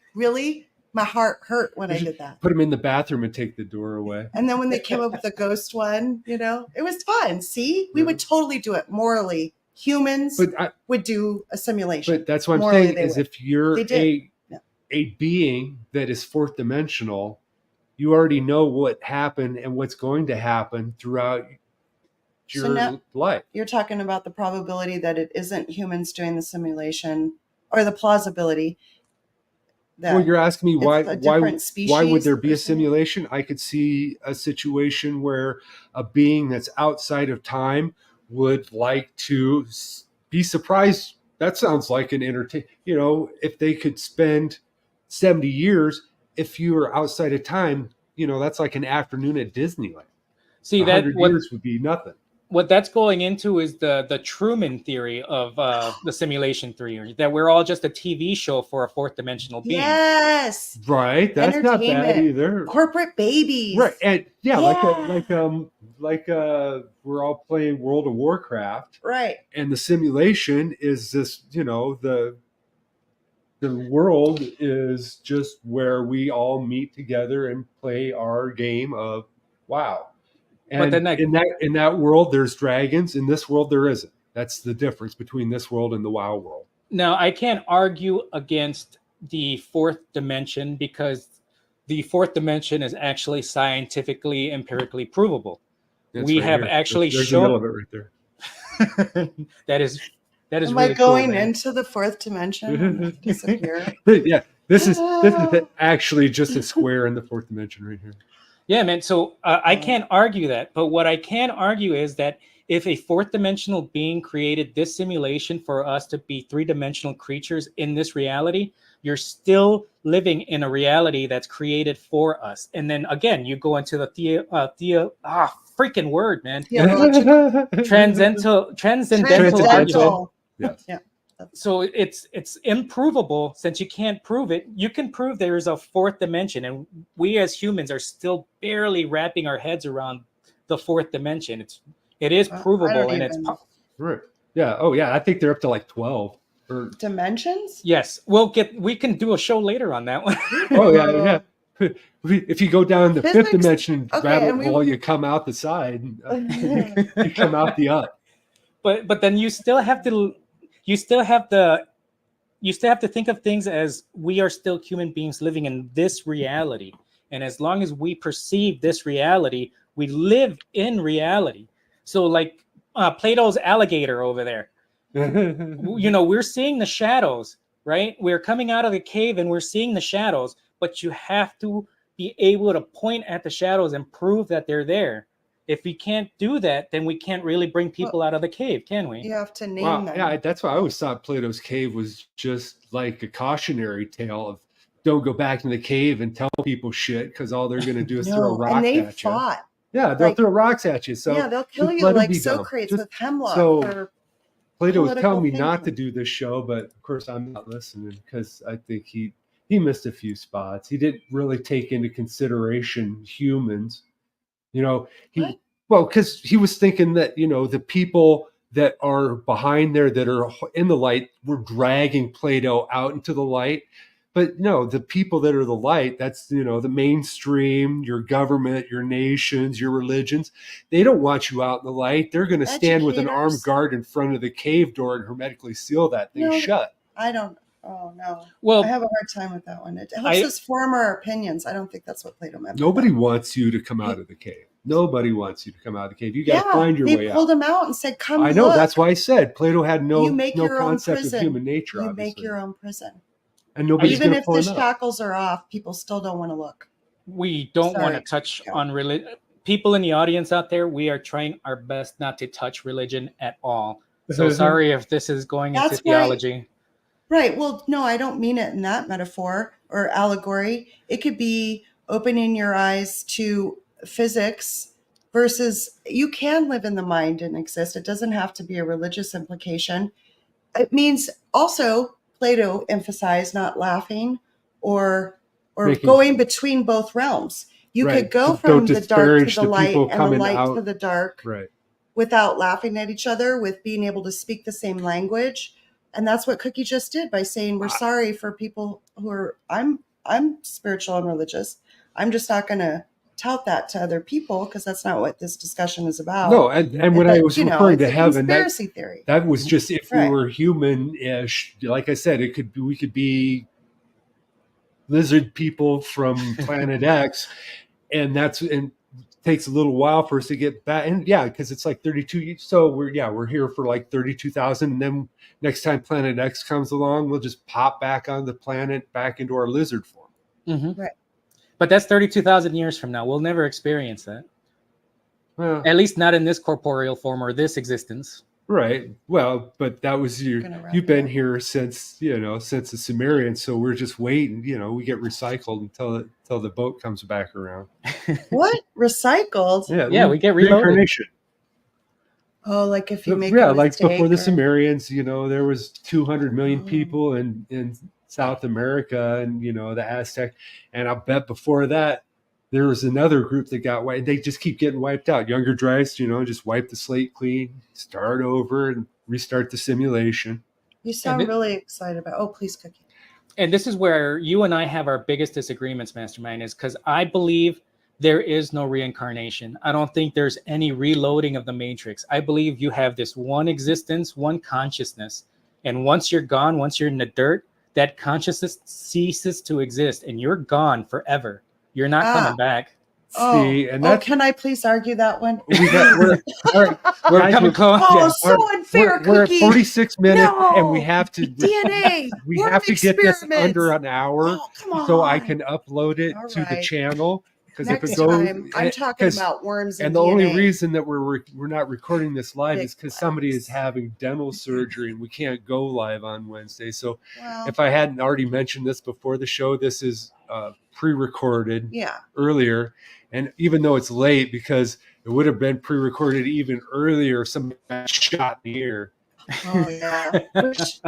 My heart hurt when I did that. Put him in the bathroom and take the door away. And then when they came up with the ghost one, it was fun. See, we would totally do it morally. Humans But would do a simulation. that's what I'm Morally, saying they is, would. if you're They did. Yeah. a being that is fourth dimensional, you already know what happened and what's going to happen throughout your So now- life. You're talking about the probability that it isn't humans doing the simulation, or the plausibility that Well, you're asking me it's why a different why would species there be or a something? simulation? I could see a situation where a being that's outside of time would like to be surprised. That sounds like an entertain. If they could spend 70 years, if you were outside of time, that's like an afternoon at Disneyland. See, 100 years would be nothing. what that's going into is the Truman theory of the simulation theory, that we're all just a TV show for a fourth dimensional being. Yes, Right? That's not bad Entertainment. either. corporate babies. Right, and Yeah. like we're all playing World of Warcraft, Right. and the simulation is this. The world is just where we all meet together and play our game of WoW. And then in that world, there's dragons. In this world, there isn't. That's the difference between this world and the WoW world. Now, I can't argue against the fourth dimension, because the fourth dimension is actually scientifically, empirically provable. That's We right have here. actually there's shown- the element right there. that is Am really I going cool, man. into the fourth dimension? Disappear. Yeah, this is actually just a square in the fourth dimension right here. Yeah, man. So I can't argue that, but what I can argue is that if a fourth dimensional being created this simulation for us to be three-dimensional creatures in this reality, you're still living in a reality that's created for us. And then again, you go into the freaking word, man. Theological. Transcendental Transcendental. argument. Yes. Yeah. So it's improvable. Since you can't prove it, you can prove there is a fourth dimension, and we as humans are still barely wrapping our heads around the fourth dimension. It is I provable, don't and it's even- Right. Yeah. Oh, yeah. I think they're up to like 12. Or Dimensions? yes. We can do a show later on that one. oh yeah, yeah. If you go down the fifth Physics- dimension okay, rabbit and we- hole, you come out the side. You come out the up. but then you still have to think of things as we are still human beings living in this reality, and as long as we perceive this reality, we live in reality. So like Plato's alligator over there, You know, we're seeing the shadows, right? We're coming out of the cave and we're seeing the shadows, but you have to be able to point at the shadows and prove that they're there. If we can't do that, then we can't really bring people out of the cave, can we? You have to name Well, them. yeah, that's why I always thought Plato's cave was just like a cautionary tale of don't go back in the cave and tell people shit because all they're going to do is throw No, rocks and they at you. fought. Yeah, they'll like- throw rocks at you. So yeah, they'll kill just you let 'em like be dumb. Socrates Just- with hemlock. so- for Plato was political telling me not to thinking. do this show, but of course I'm not listening because I think he missed a few spots. He didn't really take into consideration humans. You know, What? because he was thinking that, you know, the people that are behind there that are in the light were dragging Plato out into the light. But no, the people that are the light, that's, you know, the mainstream, your government, your nations, your religions, they don't want you out in the light. They're going to stand with an armed Educators. guard in front of the cave door and hermetically seal that thing No, shut. I don't. Oh no, Well, I have a hard time with that one. It helps I- us form our opinions. I don't think that's what Plato meant. by Nobody that. wants you to come out of the cave. Nobody wants you to come out of the cave. You got to Yeah, find your they way pulled out. him out and said, "Come." I know. look. That's why I said Plato had no You make your own concept prison. of human nature. You obviously. make your own prison. And nobody's Even going to if pull the him out. shackles are off, people still don't want to look. we don't want to Sorry. touch Yeah. on religion. People in the audience out there, we are trying our best not to touch religion at all. So sorry if this is going into That's why- theology. Right. Well, no, I don't mean it in that metaphor or allegory. It could be opening your eyes to physics versus you can live in the mind and exist. It doesn't have to be a religious implication. It means also Plato emphasized not laughing or Making- going between both realms. You Right. could go Don't from the dark disparage to the the light people and the coming light out. to the dark Right. without laughing at each other, with being able to speak the same language. And that's what Cookie just did by saying we're sorry for people who are I'm spiritual and religious. I'm just not going to tout that to other people because that's not what this discussion is about. No, and when I was You know, referring to it's a heaven, conspiracy theory. that was just if Right. we were human-ish. Like I said, we could be lizard people from Planet X, and takes a little while for us to get back. And yeah, because it's like 32. So we're here for like 32,000, and then next time Planet X comes along, we'll just pop back on the planet, back into our lizard form. Mhm. Right. But that's 32,000 years from now. We'll never experience that. Well, At least not in this corporeal form or this existence. right. Well, but that was Gonna wrap you've it been up. here since the Sumerians, so we're just waiting. We get recycled until the boat comes back around. What? Recycled? Yeah, we get reloaded. reincarnation. Oh, like if you make Yeah, a like before the mistake or- Sumerians, there was 200 million Oh. people in South America, and the Aztec, and I bet before that there was another group that got wiped. They just keep getting wiped out. Younger Dryas, just wipe the slate clean, start over, and restart the simulation. You sound it- really excited about. Oh, please, Cookie. And this is where you and I have our biggest disagreements, Mastermind, is because I believe there is no reincarnation. I don't think there's any reloading of the matrix. I believe you have this one existence, one consciousness. And once you're gone, once you're in the dirt, that consciousness ceases to exist and you're gone forever. You're not coming back. See, and that's can I please argue that one? we're all right. We're Guys, coming close. Oh, Yeah. so unfair, We're at Cookie. 46 minutes, and we No. have to DNA. we worm have to get this experiments. under an hour. Oh, come on. So I can upload it All to the right. channel, because if Next it goes, time, I'm talking 'cause- about worms and and the only DNA. reason that we're not recording this live Big is because somebody class. is having dental surgery and we can't go live on Wednesday. So Well, if I hadn't already mentioned this before the show, this is pre-recorded yeah. earlier, and even though it's late, because it would have been pre-recorded even earlier, somebody got shot in the ear. Oh yeah. Which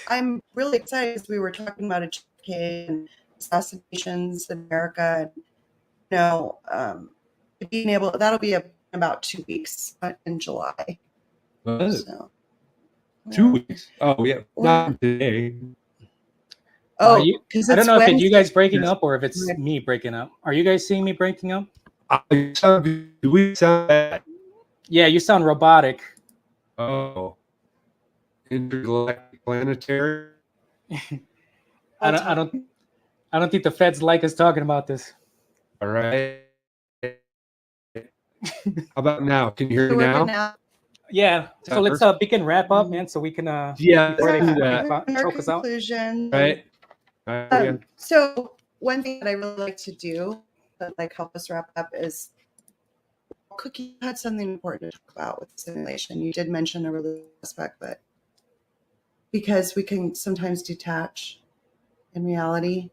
I'm really excited because we were talking about JFK and assassinations in America, and being able that'll be about 2 weeks in July. So 2 yeah. weeks. Oh yeah, Or- not today. Oh, Are you- because I don't know if it's you guys breaking Yes. up or if it's Right. me breaking up. Are you guys seeing me breaking up? Do we sound bad? Yeah, you sound robotic. Oh, intergalactic planetary. I don't think the feds like us talking about this. All right. How about now? Can you hear me now? Yeah. So let's begin wrap up, man, so we can Yeah, before they let's do that. Our choke us out. conclusion. Right? So one thing that I really like to do that like help us wrap up is Cookie had something important to talk about with simulation. You did mention a religious aspect, but because we can sometimes detach in reality.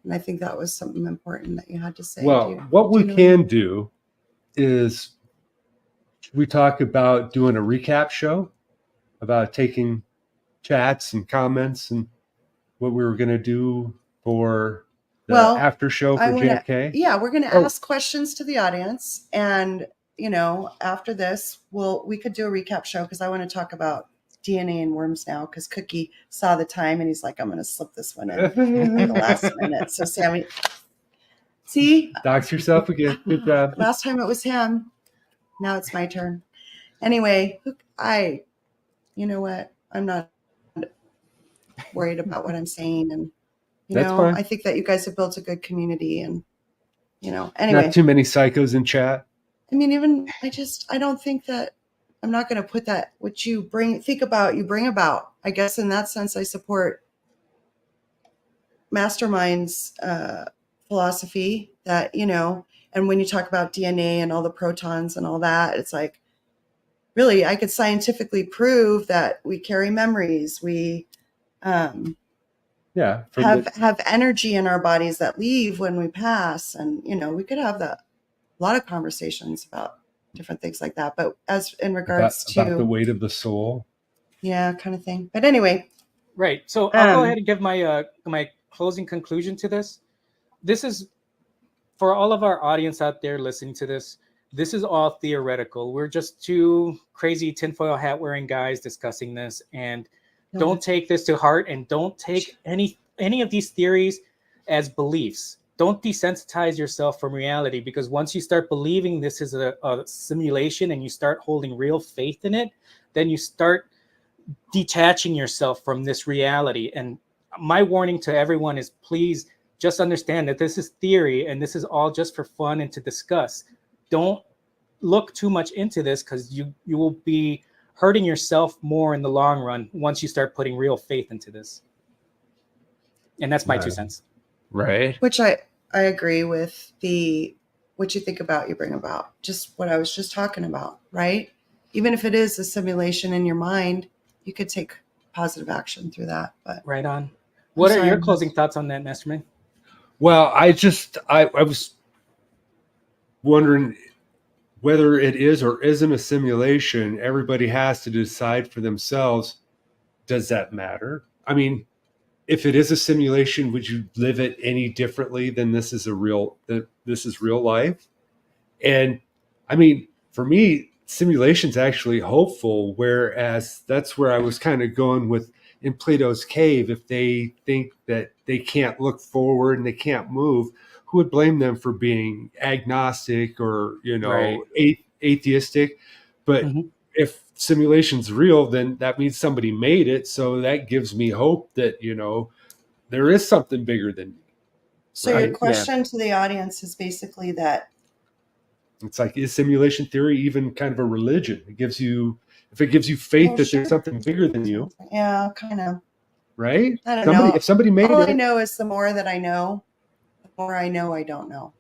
And I think that was something important that you had to say. Well, what we can do is we talk about doing a recap show, about taking chats and comments and what we were going to do for the after show for JFK. Yeah, we're going to ask questions to the audience. And, you know, after this, we could do a recap show because I want to talk about DNA and worms now because Cookie saw the time and he's like, I'm going to slip this one in at the last minute. So, Sammy, see? Dox yourself again. Good job. Last time it was him. Now it's my turn. Anyway, you know what? I'm not worried about what I'm saying. And, you That's know, fine. I think that you guys have built a good community and, you know, anyway. Not too many psychos in chat. I mean, I don't think that I'm not going to put that, what you bring about. I guess in that sense, I support Mastermind's philosophy that, you know, and when you talk about DNA and all the protons and all that, it's like, really, I could scientifically prove that we carry memories. We have energy in our bodies that leave when we pass. And, you know, we could have a lot of conversations about different things like that. But as in regards about the weight of the soul. Yeah, kind of thing. But anyway. Right. So I'll go ahead and give my my closing conclusion to this. This is for all of our audience out there listening to this. This is all theoretical. We're just two crazy tinfoil hat wearing guys discussing this, and don't take this to heart, and don't take any of these theories as beliefs. Don't desensitize yourself from reality, because once you start believing this is a simulation and you start holding real faith in it, then you start detaching yourself from this reality. And my warning to everyone is, please just understand that this is theory and this is all just for fun and to discuss. Don't look too much into this, because you will be hurting yourself more in the long run once you start putting real faith into this. And that's my 2 cents. Right. Which I agree with what you think about, you bring about. Just what I was just talking about, right? Even if it is a simulation in your mind, you could take positive action through that. But right on. What are your closing thoughts on that, Mastermind? Well, I was wondering whether it is or isn't a simulation. Everybody has to decide for themselves. Does that matter? I mean, if it is a simulation, would you live it any differently than this is real life? And I mean, for me, simulation's actually hopeful, whereas that's where I was kind of going with in Plato's cave. If they think that they can't look forward and they can't move, who would blame them for being agnostic or, you know, right, atheistic? But if simulation's real, then that means somebody made it. So that gives me hope that, you know, there is something bigger than me. So right? Your question to the audience is basically that it's like, is simulation theory even kind of a religion? It gives you, if it gives you faith that there's something bigger than you. Yeah, kind of. Right? I don't know. If somebody made all it. I know is the more that I know, the more I know I don't know.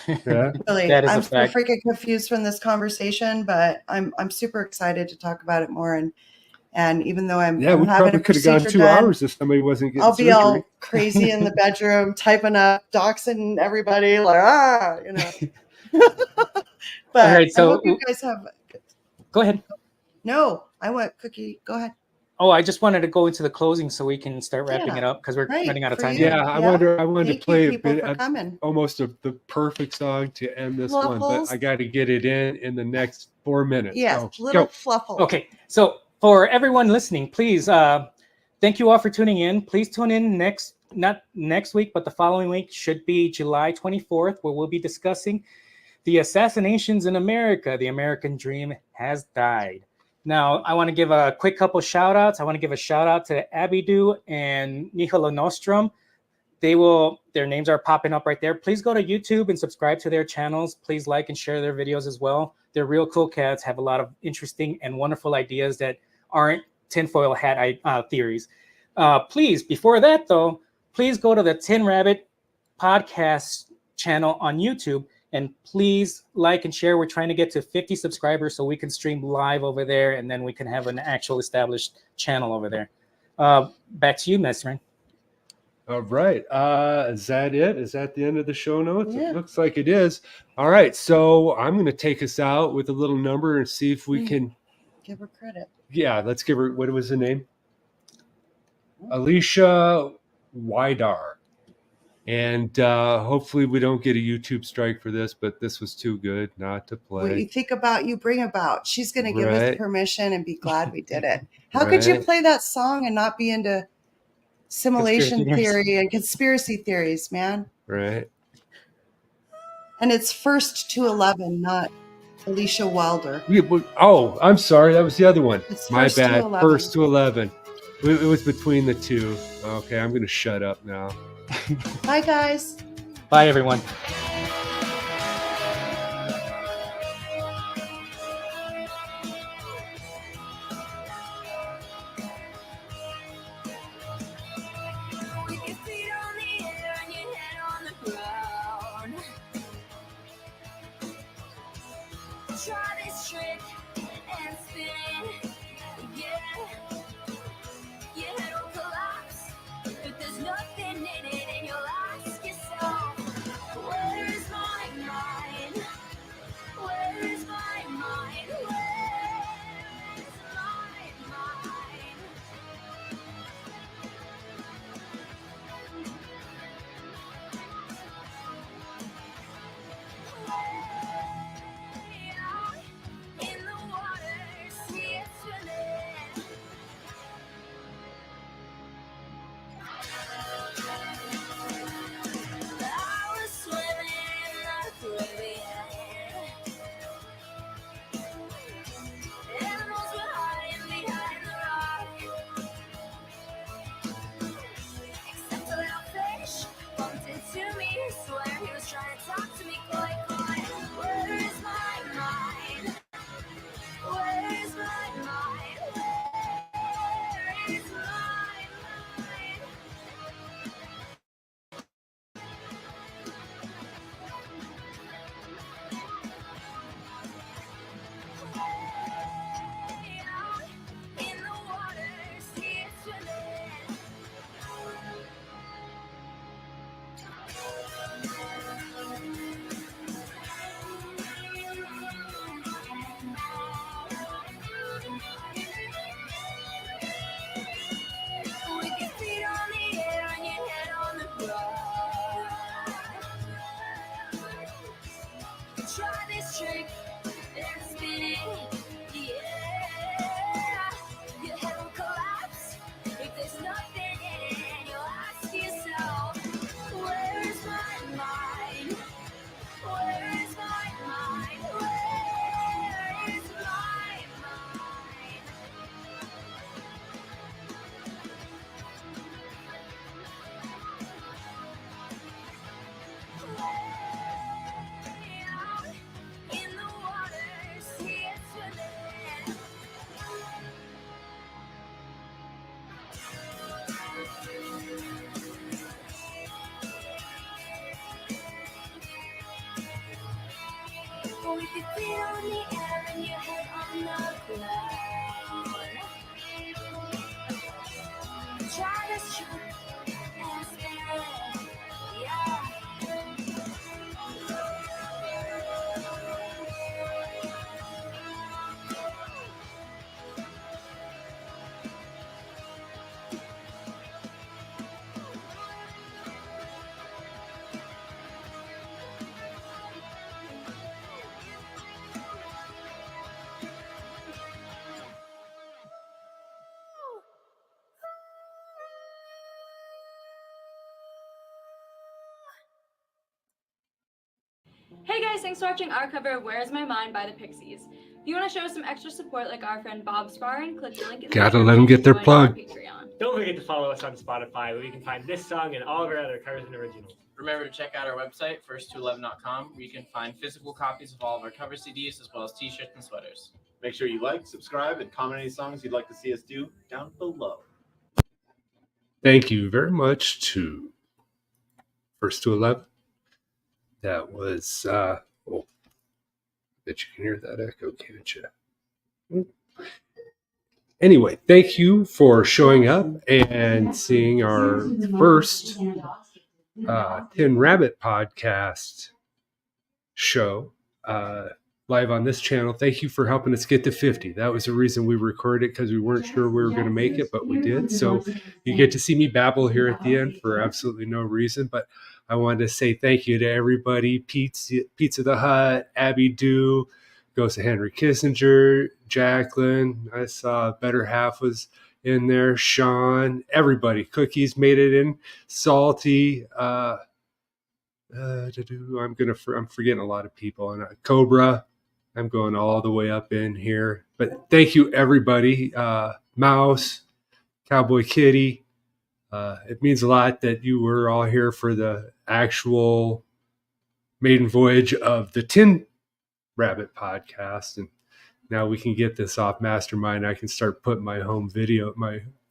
Yeah. Really, I'm freaking confused from this conversation, but I'm super excited to talk about it more. And even though I'm we probably could have gone 2 hours if somebody wasn't getting I'll be surgery. all crazy in the bedroom typing up, doxing everybody like you know. But all right, so I hope you guys have. Go ahead. No, I want Cookie. Go ahead. Oh, I just wanted to go into the closing so we can start wrapping it up, because we're running out of time. Yeah, I wanted to play a bit, almost the perfect song to end this one, but I got to get it in the next 4 minutes. Yeah, little fluffle. Okay, so for everyone listening, please, thank you all for tuning in. Please tune in not next week, but the following week should be July 24th, where we'll be discussing the assassinations in America. The American dream has died. Now, I want to give a quick couple shout outs. I want to give a shout out to Abidu and Nihilo Nostrum. Their names are popping up right there. Please go to YouTube and subscribe to their channels. Please like and share their videos as well. They're real cool cats, have a lot of interesting and wonderful ideas that aren't tinfoil hat theories. Please, before that though, please go to the Tin Rabbit podcast channel on YouTube, and please like and share. We're trying to get to 50 subscribers so we can stream live over there, and then we can have an actual established channel over there. Back to you, Messerin. All right. Is that it? Is that the end of the show notes? Yeah. It looks like it is. All right. So I'm going to take us out with a little number and see if we can. Give her credit. Yeah, let's give her. What was the name? Alicia Wydar. And hopefully we don't get a YouTube strike for this, but this was too good not to play. What you think about, you bring about. She's going to give us Right. permission and be glad we did it. How could you Right. play that song and not be into simulation Conspiracy theories. theory and conspiracy theories, man? Right. And it's first to 11, not Alicia Wilder. Oh, I'm sorry. That was the other one. It's My first to bad. 11. First to 11. It was between the two. Okay, I'm going to shut up now. Bye, guys. Bye, everyone. With your feet on the air and your head on the ground. Try this trick and spin. Yeah. Your head will collapse, but there's nothing in it, and you'll ask yourself, where is my mind? Where is my mind? Where is my mind? Way out in the water, see it swimming. I was swimming in the Caribbean. Animals were hiding behind the rock. Except a little fish bumped into me. Swear he was trying to talk to me. Koi, koi. Where is my mind? Where is my mind? Where is my mind? Way out in the water, see it swimming. With your feet on the air and your head on the ground. Try this trick and spin it. Yeah. Your head will collapse if there's nothing in it, and you'll ask yourself, where is my mind? Where is my mind? Where is my mind? Way out in the water, see it swimming. With your feet on the air and your head on the ground. Try this trick and spin it. Yeah. Hey guys, thanks for watching our cover of Where's My Mind by the Pixies. If you want to show us some extra support like our friend Bob Sparren, click the link in the Gotta description let 'em get to their join our plug. Patreon. Don't forget to follow us on Spotify, where you can find this song and all of our other covers and originals. Remember to check out our website, first211.com, where you can find physical copies of all of our cover CDs, as well as t-shirts and sweaters. Make sure you like, subscribe, and comment any songs you'd like to see us do down below. Thank you very much to First to 11. That was, oh, I bet you can hear that echo, can't you? Anyway, thank you for showing up and seeing our first Tin Rabbit podcast show live on this channel. Thank you for helping us get to 50. That was the reason we recorded it, because we weren't sure we were going to make it, but we did. So you get to see me babble here at the end for absolutely no reason. But I wanted to say thank you to everybody. Pizza the Hut, Abby Dew, goes to Henry Kissinger, Jacqueline. I saw Better Half was in there. Sean, everybody. Cookies made it in. Salty. I'm forgetting a lot of people. And Cobra. I'm going all the way up in here. But thank you, everybody. Mouse, Cowboy Kitty. It means a lot that you were all here for the actual maiden voyage of the Tin Rabbit podcast. And now we can get this off Mastermind. I can start putting my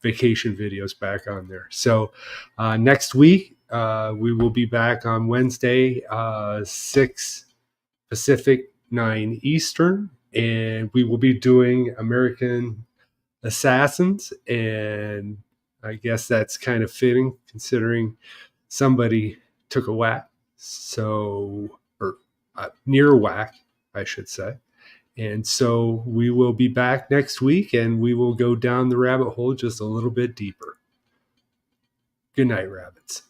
vacation videos back on there. So next week, we will be back on Wednesday, 6 Pacific, 9 Eastern, and we will be doing American Assassins. And I guess that's kind of fitting, considering somebody took a whack, or near whack, I should say. And so we will be back next week, and we will go down the rabbit hole just a little bit deeper. Good night, rabbits.